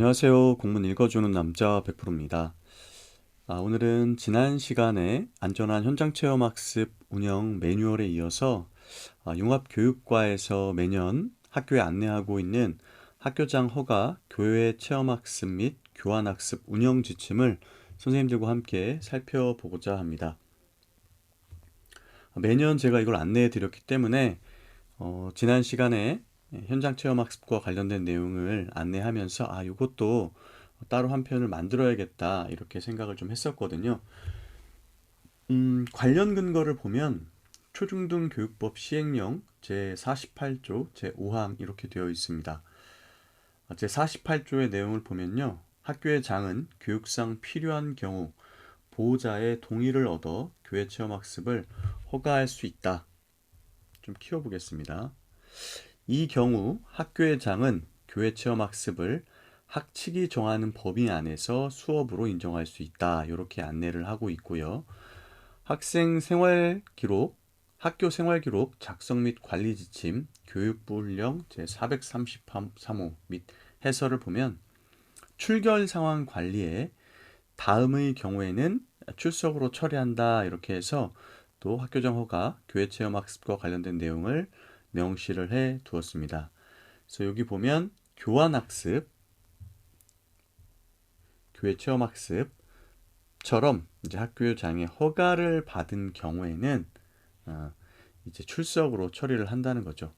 안녕하세요. 공문 읽어주는 남자 100%입니다. 오늘은 지난 시간에 안전한 현장체험학습 운영 매뉴얼에 이어서 융합교육과에서 매년 학교에 안내하고 있는 학교장 허가 교외 체험학습 및 교환학습 운영 지침을 선생님들과 함께 살펴보고자 합니다. 매년 제가 이걸 안내해 드렸기 때문에 지난 시간에 현장 체험 학습과 관련된 내용을 안내하면서 이것도 따로 한 편을 만들어야겠다 이렇게 생각을 좀 했었거든요. 관련 근거를 보면 초중등교육법 시행령 제48조 제5항 이렇게 되어 있습니다. 제48조의 내용을 보면요. 학교의 장은 교육상 필요한 경우 보호자의 동의를 얻어 교회 체험 학습을 허가할 수 있다. 좀 키워보겠습니다. 이 경우 학교의 장은 교회 체험 학습을 학칙이 정하는 범위 안에서 수업으로 인정할 수 있다. 이렇게 안내를 하고 있고요. 학생 생활 기록, 학교 생활 기록 작성 및 관리 지침, 교육부 훈령 제433호 및 해설을 보면 출결 상황 관리에 다음의 경우에는 출석으로 처리한다. 이렇게 해서 또 학교장 허가, 교회 체험 학습과 관련된 내용을 명시를 해 두었습니다. 그래서 여기 보면 교환학습, 교회 체험학습처럼 이제 학교장의 허가를 받은 경우에는 이제 출석으로 처리를 한다는 거죠.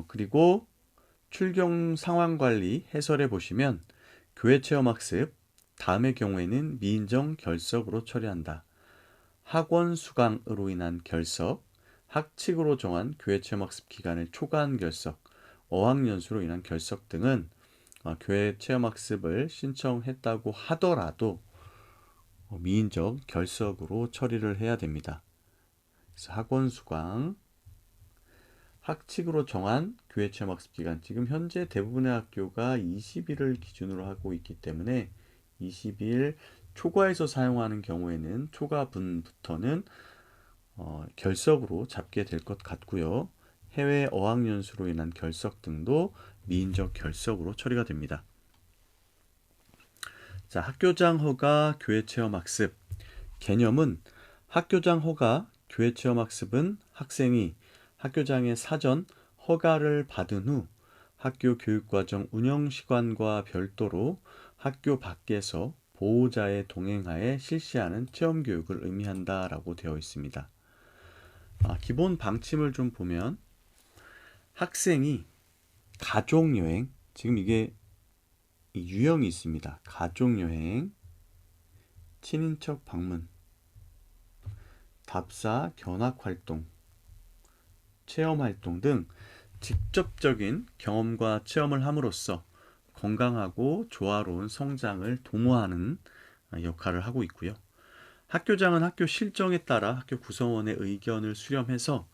그리고 출경 상황 관리 해설에 보시면 교회 체험학습 다음의 경우에는 미인정 결석으로 처리한다. 학원 수강으로 인한 결석, 학칙으로 정한 교회 체험학습 기간의 초과한 결석, 어학연수로 인한 결석 등은 교회 체험학습을 신청했다고 하더라도 미인적 결석으로 처리를 해야 됩니다. 그래서 학원 수강, 학칙으로 정한 교회 체험학습 기간, 지금 현재 대부분의 학교가 20일을 기준으로 하고 있기 때문에 20일 초과해서 사용하는 경우에는 초과분부터는 결석으로 잡게 될 것 같고요. 해외 어학연수로 인한 결석 등도 미인적 결석으로 처리가 됩니다. 자, 학교장 허가 교회 체험 학습 개념은 학교장 허가 교회 체험 학습은 학생이 학교장의 사전 허가를 받은 후 학교 교육과정 운영시간과 별도로 학교 밖에서 보호자의 동행하에 실시하는 체험교육을 의미한다라고 되어 있습니다. 기본 방침을 좀 보면 학생이 가족여행, 지금 이게 유형이 있습니다. 가족여행, 친인척 방문, 답사, 견학활동, 체험활동 등 직접적인 경험과 체험을 함으로써 건강하고 조화로운 성장을 도모하는 역할을 하고 있고요. 학교장은 학교 실정에 따라 학교 구성원의 의견을 수렴해서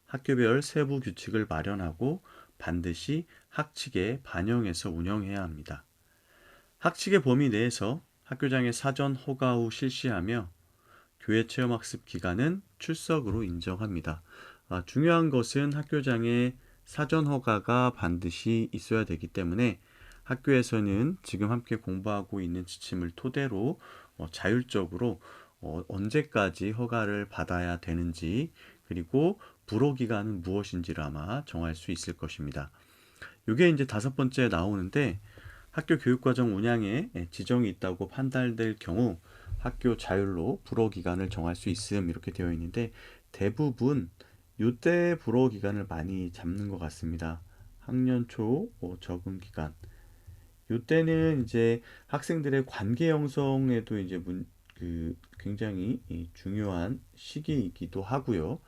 학교별 세부 규칙을 마련하고 반드시 학칙에 반영해서 운영해야 합니다. 학칙의 범위 내에서 학교장의 사전 허가 후 실시하며 교회 체험학습 기간은 출석으로 인정합니다. 중요한 것은 학교장의 사전 허가가 반드시 있어야 되기 때문에 학교에서는 지금 함께 공부하고 있는 지침을 토대로 자율적으로 언제까지 허가를 받아야 되는지 그리고 불허 기간은 무엇인지를 아마 정할 수 있을 것입니다. 이게 이제 5번째 나오는데 학교 교육과정 운영에 지정이 있다고 판단될 경우 학교 자율로 불허 기간을 정할 수 있음 이렇게 되어 있는데 대부분 이때 불허 기간을 많이 잡는 것 같습니다. 학년 초 적응 기간. 이때는 이제 학생들의 관계 형성에도 이제 굉장히 중요한 시기이기도 하고요.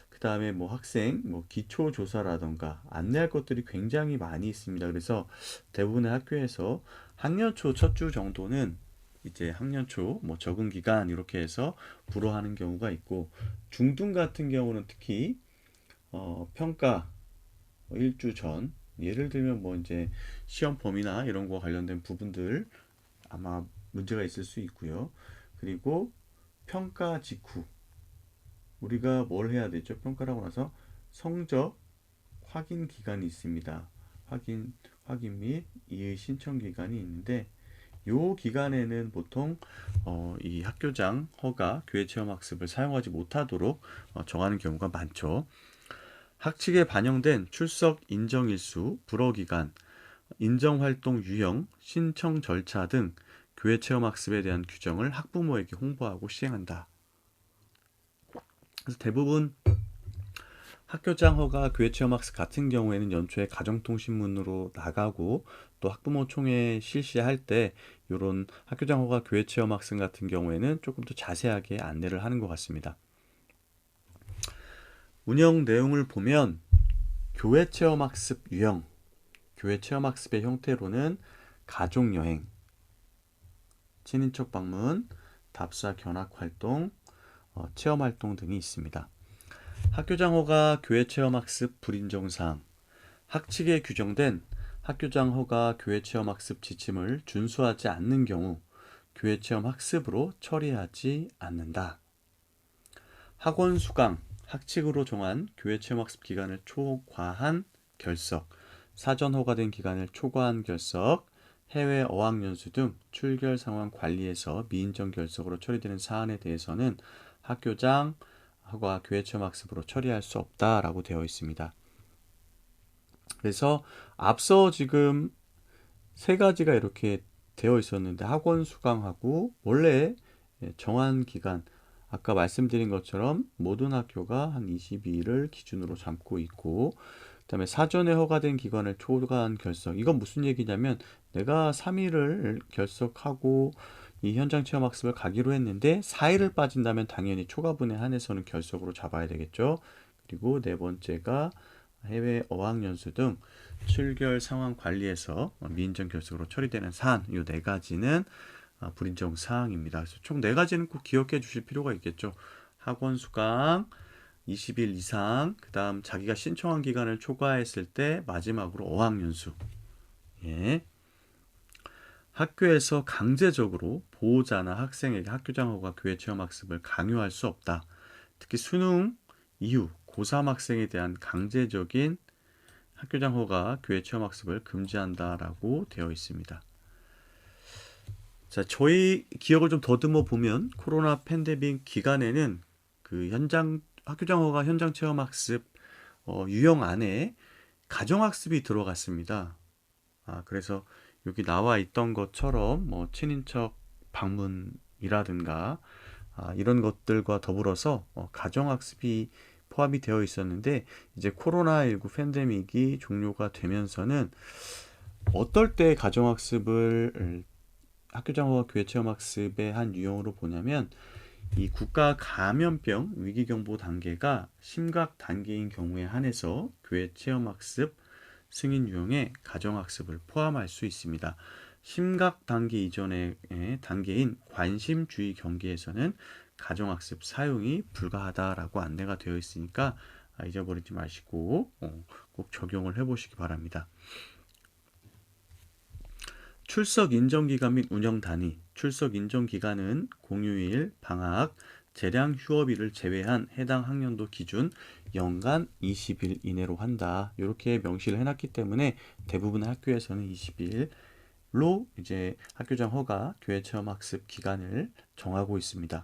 그 다음에 뭐 학생 기초 조사라던가 안내할 것들이 굉장히 많이 있습니다. 그래서 대부분의 학교에서 학년 초 첫 주 정도는 이제 학년 초 적응 기간 이렇게 해서 불허하는 경우가 있고 중등 같은 경우는 특히 평가 일주 전 예를 들면 이제 시험 범위나 이런 거와 관련된 부분들 아마 문제가 있을 수 있고요. 그리고 평가 직후 우리가 뭘 해야 되죠? 평가를 하고 나서 성적 확인 기간이 있습니다. 확인 및 이의 신청 기간이 있는데 요 기간에는 보통 이 학교장 허가 교회 체험 학습을 사용하지 못하도록 정하는 경우가 많죠. 학칙에 반영된 출석 인정 일수, 불허 기간, 인정 활동 유형, 신청 절차 등 교회 체험 학습에 대한 규정을 학부모에게 홍보하고 시행한다. 그래서 대부분 학교장 허가 교회 체험 학습 같은 경우에는 연초에 가정통신문으로 나가고 또 학부모 총회 실시할 때 이런 학교장 허가 교회 체험 학습 같은 경우에는 조금 더 자세하게 안내를 하는 것 같습니다. 운영 내용을 보면 교회 체험 학습 유형, 교회 체험 학습의 형태로는 가족여행, 친인척 방문, 답사 견학 활동, 체험 활동 등이 있습니다. 학교장 허가 교회 체험 학습 불인정 사항, 학칙에 규정된 학교장 허가 교회 체험 학습 지침을 준수하지 않는 경우 교회 체험 학습으로 처리하지 않는다. 학원 수강, 학칙으로 정한 교회 체험 학습 기간을 초과한 결석, 사전 허가된 기간을 초과한 결석, 해외 어학연수 등 출결 상황 관리에서 미인정 결석으로 처리되는 사안에 대해서는 학교장 허가 교회 체험 학습으로 처리할 수 없다라고 되어 있습니다. 그래서 앞서 지금 세 가지가 이렇게 되어 있었는데 학원 수강하고 원래 정한 기간 아까 말씀드린 것처럼 모든 학교가 한 22일을 기준으로 삼고 있고 그다음에 사전에 허가된 기간을 초과한 결석. 이건 무슨 얘기냐면 내가 3일을 결석하고 이 현장 체험 학습을 가기로 했는데 4일을 빠진다면 당연히 초과분에 한해서는 결석으로 잡아야 되겠죠. 그리고 네 번째가 해외 어학연수 등 출결 상황 관리에서 미인정 결석으로 처리되는 사안 이 네 가지는 불인정 사항입니다. 그래서 총 네 가지는 꼭 기억해 주실 필요가 있겠죠. 학원 수강 20일 이상, 그 다음 자기가 신청한 기간을 초과했을 때 마지막으로 어학연수. 예. 학교에서 강제적으로 보호자나 학생에게 학교장 허가 교회 체험 학습을 강요할 수 없다. 특히 수능 이후 고3 학생에 대한 강제적인 학교장 허가 교회 체험 학습을 금지한다라고 되어 있습니다. 자, 저희 기억을 좀 더듬어 보면 코로나 팬데믹 기간에는 그 학교장 허가 현장 체험 학습 유형 안에 가정 학습이 들어갔습니다. 그래서 여기 나와 있던 것처럼 뭐 친인척 방문이라든가 이런 것들과 더불어서 가정 학습이 포함이 되어 있었는데 이제 코로나19 팬데믹이 종료가 되면서는 어떨 때 가정 학습을 학교장 허가 교회 체험 학습의 한 유형으로 보냐면 이 국가 감염병 위기경보 단계가 심각 단계인 경우에 한해서 교회 체험학습 승인 유형의 가정학습을 포함할 수 있습니다. 심각 단계 이전의 단계인 관심주의 경계에서는 가정학습 사용이 불가하다라고 안내가 되어 있으니까 잊어버리지 마시고 꼭 적용을 해보시기 바랍니다. 출석 인정 기간 및 운영 단위. 출석 인정 기간은 공휴일, 방학, 재량 휴업일을 제외한 해당 학년도 기준 연간 20일 이내로 한다. 이렇게 명시를 해놨기 때문에 대부분의 학교에서는 20일로 이제 학교장 허가 교회 체험 학습 기간을 정하고 있습니다.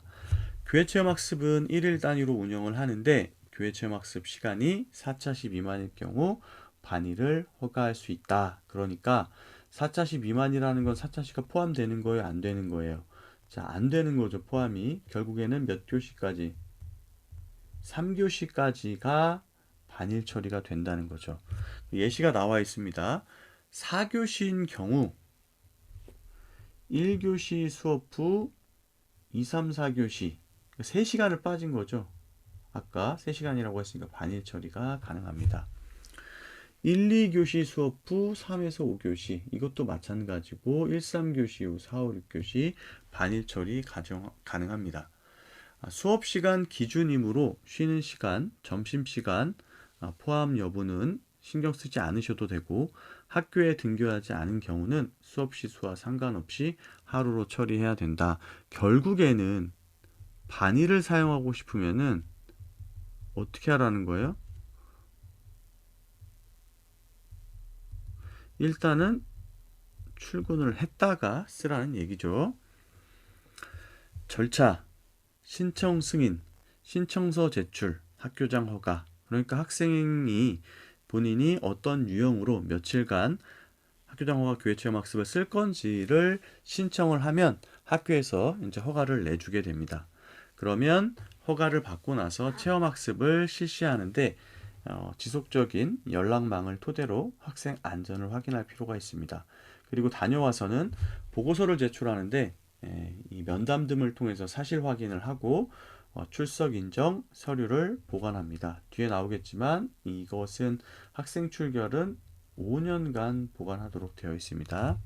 교회 체험 학습은 1일 단위로 운영을 하는데 교회 체험 학습 시간이 4차시 미만일 경우 반일을 허가할 수 있다. 그러니까 4차시 미만이라는 건 4차시가 포함되는 거예요? 안 되는 거예요? 자, 안 되는 거죠. 포함이. 결국에는 몇 교시까지? 3교시까지가 반일 처리가 된다는 거죠. 예시가 나와 있습니다. 4교시인 경우 1교시 수업 후 2, 3, 4교시 3시간을 빠진 거죠. 아까 3시간이라고 했으니까 반일 처리가 가능합니다. 1, 2교시 수업 후 3에서 5교시 이것도 마찬가지고 1, 3교시 후 4, 5, 6교시 반일 처리 가능합니다. 수업 시간 기준이므로 쉬는 시간, 점심시간 포함 여부는 신경 쓰지 않으셔도 되고 학교에 등교하지 않은 경우는 수업 시수와 상관없이 하루로 처리해야 된다. 결국에는 반일을 사용하고 싶으면은 어떻게 하라는 거예요? 일단은 출근을 했다가 쓰라는 얘기죠. 절차, 신청 승인, 신청서 제출, 학교장 허가. 그러니까 학생이 본인이 어떤 유형으로 며칠간 학교장 허가 교회체험학습을 쓸 건지를 신청을 하면 학교에서 이제 허가를 내주게 됩니다. 그러면 허가를 받고 나서 체험학습을 실시하는데 지속적인 연락망을 토대로 학생 안전을 확인할 필요가 있습니다. 그리고 다녀와서는 보고서를 제출하는데 이 면담 등을 통해서 사실 확인을 하고 출석 인정 서류를 보관합니다. 뒤에 나오겠지만 이것은 학생 출결은 5년간 보관하도록 되어 있습니다.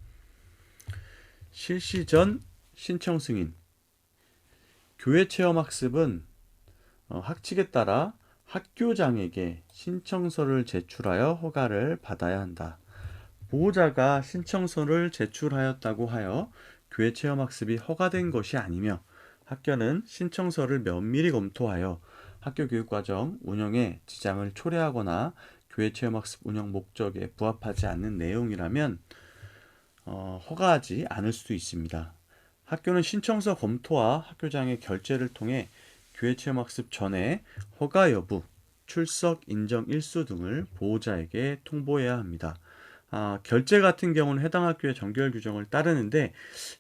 실시 전 신청 승인. 교회 체험 학습은 학칙에 따라 학교장에게 신청서를 제출하여 허가를 받아야 한다. 보호자가 신청서를 제출하였다고 하여 교회 체험 학습이 허가된 것이 아니며 학교는 신청서를 면밀히 검토하여 학교 교육과정 운영에 지장을 초래하거나 교회 체험학습 운영 목적에 부합하지 않는 내용이라면 허가하지 않을 수도 있습니다. 학교는 신청서 검토와 학교장의 결재를 통해 교회 체험학습 전에 허가 여부, 출석 인정 일수 등을 보호자에게 통보해야 합니다. 결재 같은 경우는 해당 학교의 정결 규정을 따르는데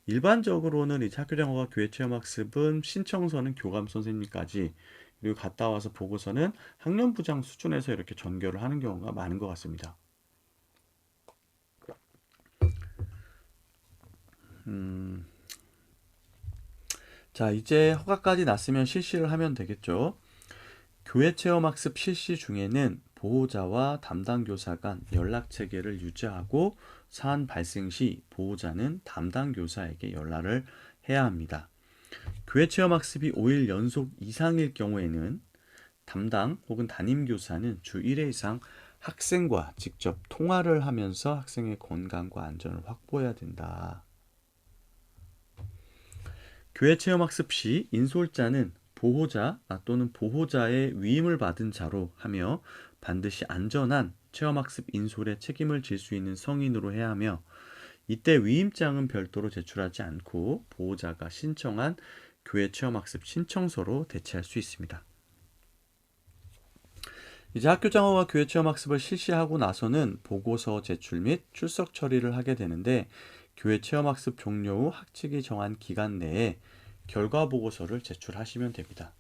일반적으로는 이제 학교장 허가 교회 체험학습은 신청서는 교감 선생님까지 그리고 갔다 와서 보고서는 학년부장 수준에서 이렇게 전결을 하는 경우가 많은 것 같습니다. 자, 이제 허가까지 났으면 실시를 하면 되겠죠. 교회 체험학습 실시 중에는 보호자와 담당 교사 간 연락 체계를 유지하고 사안 발생 시 보호자는 담당 교사에게 연락을 해야 합니다. 교회 체험학습이 5일 연속 이상일 경우에는 담당 혹은 담임 교사는 주 1회 이상 학생과 직접 통화를 하면서 학생의 건강과 안전을 확보해야 된다. 교회 체험학습 시 인솔자는 보호자 또는 보호자의 위임을 받은 자로 하며 반드시 안전한 체험학습 인솔에 책임을 질 수 있는 성인으로 해야 하며 이때 위임장은 별도로 제출하지 않고 보호자가 신청한 교회 체험학습 신청서로 대체할 수 있습니다. 이제 학교장허가 교회 체험학습을 실시하고 나서는 보고서 제출 및 출석 처리를 하게 되는데 교회 체험학습 종료 후 학칙이 정한 기간 내에 결과 보고서를 제출하시면 됩니다.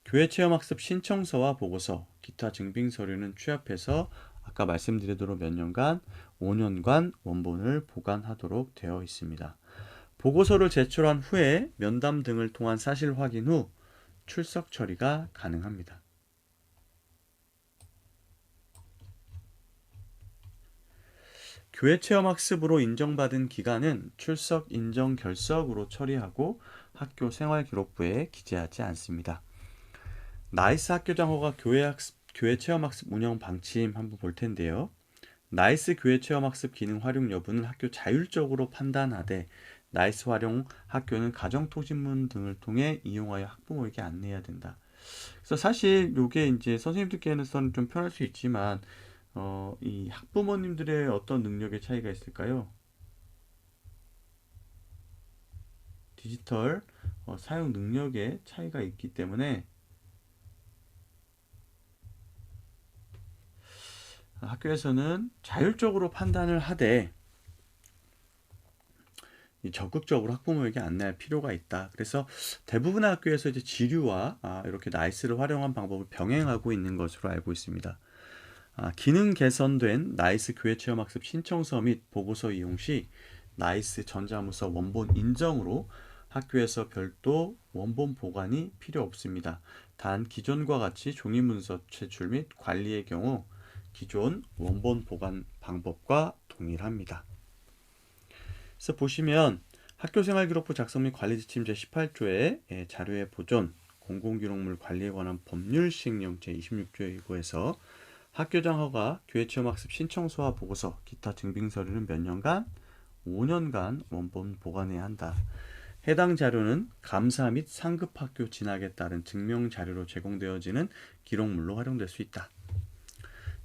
교회 체험학습 신청서와 보고서, 기타 증빙 서류는 취합해서 아까 말씀드린 대로 몇 년간, 5년간 원본을 보관하도록 되어 있습니다. 보고서를 제출한 후에 면담 등을 통한 사실 확인 후 출석 처리가 가능합니다. 교회 체험학습으로 인정받은 기간은 출석 인정 결석으로 처리하고 학교 생활기록부에 기재하지 않습니다. 나이스 학교장허가 교회 체험학습 운영 방침 한번 볼 텐데요. 나이스 교회 체험학습 기능 활용 여부는 학교 자율적으로 판단하되 나이스 활용 학교는 가정통신문 등을 통해 이용하여 학부모에게 안내해야 된다. 그래서 사실 이게 이제 선생님들께서는 좀 편할 수 있지만 이 학부모님들의 어떤 능력의 차이가 있을까요? 디지털 사용 능력의 차이가 있기 때문에 학교에서는 자율적으로 판단을 하되 적극적으로 학부모에게 안내할 필요가 있다. 그래서 대부분의 학교에서 이제 지류와 이렇게 나이스를 활용한 방법을 병행하고 있는 것으로 알고 있습니다. 기능 개선된 나이스 교회 체험학습 신청서 및 보고서 이용 시 나이스 전자문서 원본 인정으로 학교에서 별도 원본 보관이 필요 없습니다. 단 기존과 같이 종이문서 제출 및 관리의 경우 기존 원본 보관 방법과 동일합니다. 그래서 보시면 학교생활기록부 작성 및 관리 지침 제18조의 자료의 보존, 공공기록물 관리에 관한 법률 시행령 제26조의 일부에서 학교장 허가, 교회 체험학습 신청서와 보고서, 기타 증빙서류는 몇 년간? 5년간 원본 보관해야 한다. 해당 자료는 감사 및 상급학교 진학에 따른 증명자료로 제공되어지는 기록물로 활용될 수 있다.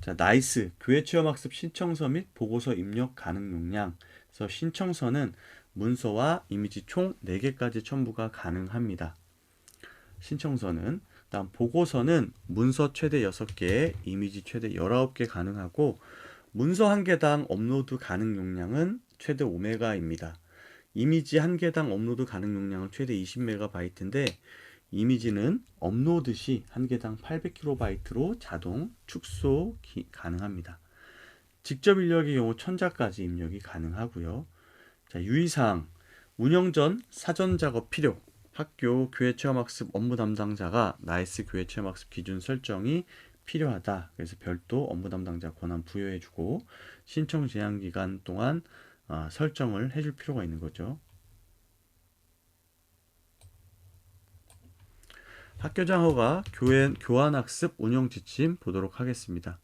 자, 나이스. 교회 체험학습 신청서 및 보고서 입력 가능 용량. 그래서 신청서는 문서와 이미지 총 4개까지 첨부가 가능합니다. 신청서는. 다음 보고서는 문서 최대 6개, 이미지 최대 19개 가능하고 문서 1개당 업로드 가능 용량은 최대 5메가입니다. 이미지 1개당 업로드 가능 용량은 최대 20MB인데 이미지는 업로드 시 1개당 800KB 자동 축소 가능합니다. 직접 입력의 경우 1000자까지 입력이 가능하고요. 자, 유의사항. 운영 전 사전 작업 필요. 학교 교회 체험학습 업무 담당자가 나이스 교회 체험학습 기준 설정이 필요하다. 그래서 별도 업무 담당자 권한 부여해주고 신청 제한 기간 동안 설정을 해줄 필요가 있는 거죠. 학교장 허가 교환학습 운영 지침 보도록 하겠습니다.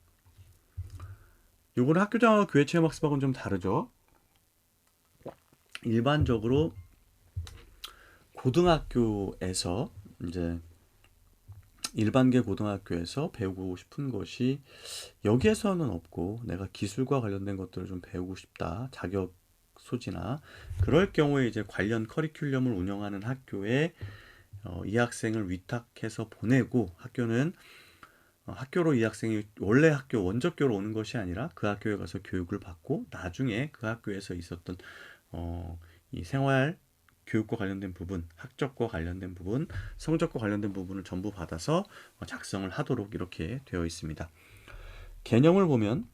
요거는 학교장 허가 교회 체험학습하고는 좀 다르죠. 일반적으로 고등학교에서 이제 일반계 고등학교에서 배우고 싶은 것이 여기에서는 없고 내가 기술과 관련된 것들을 좀 배우고 싶다. 자격 소지나 그럴 경우에 이제 관련 커리큘럼을 운영하는 학교에 이 학생을 위탁해서 보내고 학교는 학교로 이 학생이 원래 학교 원저교로 오는 것이 아니라 그 학교에 가서 교육을 받고 나중에 그 학교에서 있었던 이 생활 교육과 관련된 부분, 학적과 관련된 부분, 성적과 관련된 부분을 전부 받아서 작성을 하도록 이렇게 되어 있습니다. 개념을 보면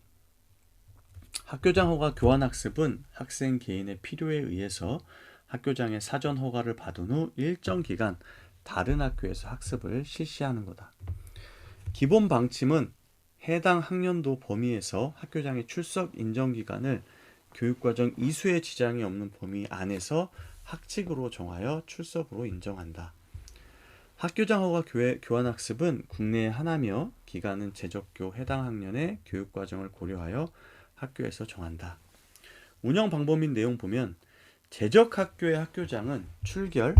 학교장 허가 교환학습은 학생 개인의 필요에 의해서 학교장의 사전 허가를 받은 후 일정 기간 다른 학교에서 학습을 실시하는 거다. 기본 방침은 해당 학년도 범위에서 학교장의 출석 인정 기간을 교육과정 이수에 지장이 없는 범위 안에서 학칙으로 정하여 출석으로 인정한다. 학교장 허가 교환학습은 국내에 하나며 기간은 제적교 해당 학년의 교육과정을 고려하여 학교에서 정한다. 운영 방법 및 내용 보면 제적학교의 학교장은 출결,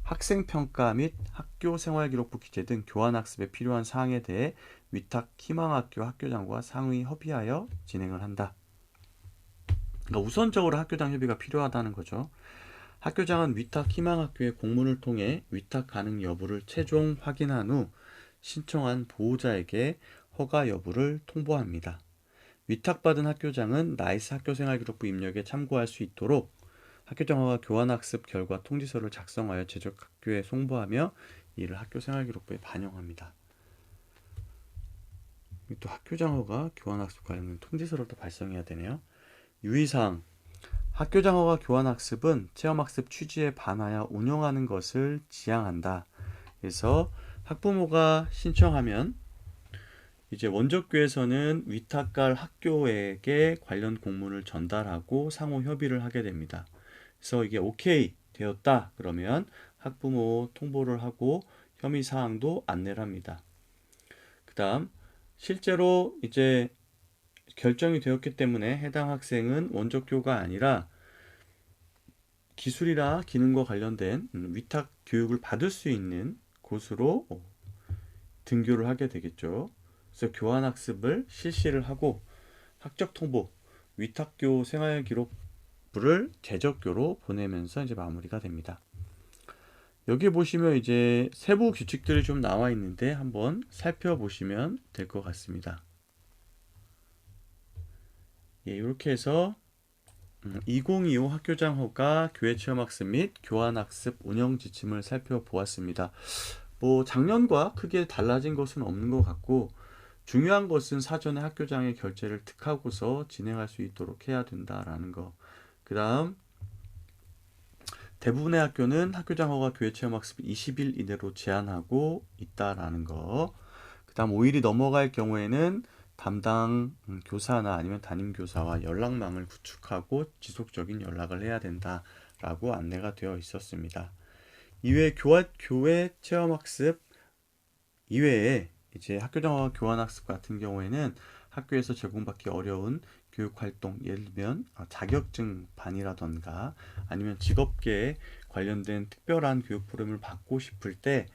학생평가 및 학교생활기록부 기재 등 교환학습에 필요한 사항에 대해 위탁 희망학교 학교장과 상의 협의하여 진행을 한다. 그러니까 우선적으로 학교장 협의가 필요하다는 거죠. 학교장은 위탁 희망학교의 공문을 통해 위탁 가능 여부를 최종 확인한 후 신청한 보호자에게 허가 여부를 통보합니다. 위탁받은 학교장은 나이스 학교생활기록부 입력에 참고할 수 있도록 학교장 허가 교환학습 결과 통지서를 작성하여 제적 학교에 송부하며 이를 학교생활기록부에 반영합니다. 또 학교장 허가 교환학습 관련 통지서를 또 발송해야 되네요. 유의사항. 학교장 허가 교환학습은 체험학습 취지에 반하여 운영하는 것을 지향한다. 그래서 학부모가 신청하면 이제 원저교에서는 위탁갈 학교에게 관련 공문을 전달하고 상호 협의를 하게 됩니다. 그래서 이게 오케이 되었다 그러면 학부모 통보를 하고 혐의 사항도 안내를 합니다. 그 다음 실제로 이제 결정이 되었기 때문에 해당 학생은 원저교가 아니라 기술이나 기능과 관련된 위탁 교육을 받을 수 있는 곳으로 등교를 하게 되겠죠. 그래서 교환학습을 실시를 하고 학적 통보, 위탁교 생활기록부를 제적교로 보내면서 이제 마무리가 됩니다. 여기 보시면 이제 세부 규칙들이 좀 나와 있는데 한번 살펴보시면 될 것 같습니다. 예, 이렇게 해서 2025 학교장 허가 교회 체험학습 및 교환학습 운영 지침을 살펴보았습니다. 뭐 작년과 크게 달라진 것은 없는 것 같고 중요한 것은 사전에 학교장의 결재를 득하고서 진행할 수 있도록 해야 된다라는 거. 그 다음 대부분의 학교는 학교장 허가 교회 체험학습 20일 이내로 제한하고 있다라는 거. 그 다음 5일이 넘어갈 경우에는 담당 교사나 아니면 담임교사와 연락망을 구축하고 지속적인 연락을 해야 된다라고 안내가 되어 있었습니다. 이외에 교회 체험학습 이외에 이제 학교장 허가 교환학습 같은 경우에는 학교에서 제공받기 어려운 교육활동, 예를 들면 자격증 반이라던가 아니면 직업계에 관련된 특별한 교육 프로그램을 받고 싶을 때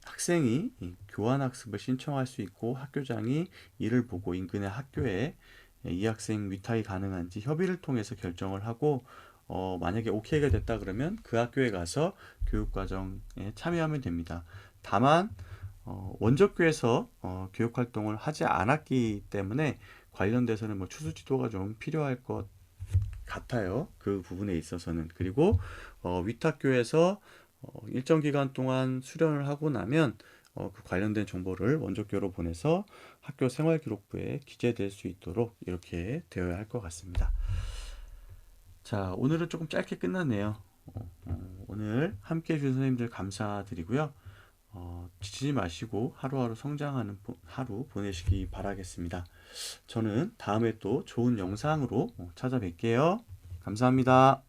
학생이 이 교환학습을 신청할 수 있고 학교장이 이를 보고 인근의 학교에 이 학생 위탁이 가능한지 협의를 통해서 결정을 하고 만약에 오케이가 됐다 그러면 그 학교에 가서 교육과정에 참여하면 됩니다. 다만 원저교에서 교육활동을 하지 않았기 때문에 관련돼서는 뭐 추수지도가 좀 필요할 것 같아요. 그 부분에 있어서는. 그리고 위탁교에서 일정 기간 동안 수련을 하고 나면 그 관련된 정보를 원저교로 보내서 학교 생활기록부에 기재될 수 있도록 이렇게 되어야 할 것 같습니다. 자, 오늘은 조금 짧게 끝났네요. 오늘 함께 해주신 선생님들 감사드리고요. 지치지 마시고 하루하루 성장하는 하루 보내시기 바라겠습니다. 저는 다음에 또 좋은 영상으로 찾아뵐게요. 감사합니다.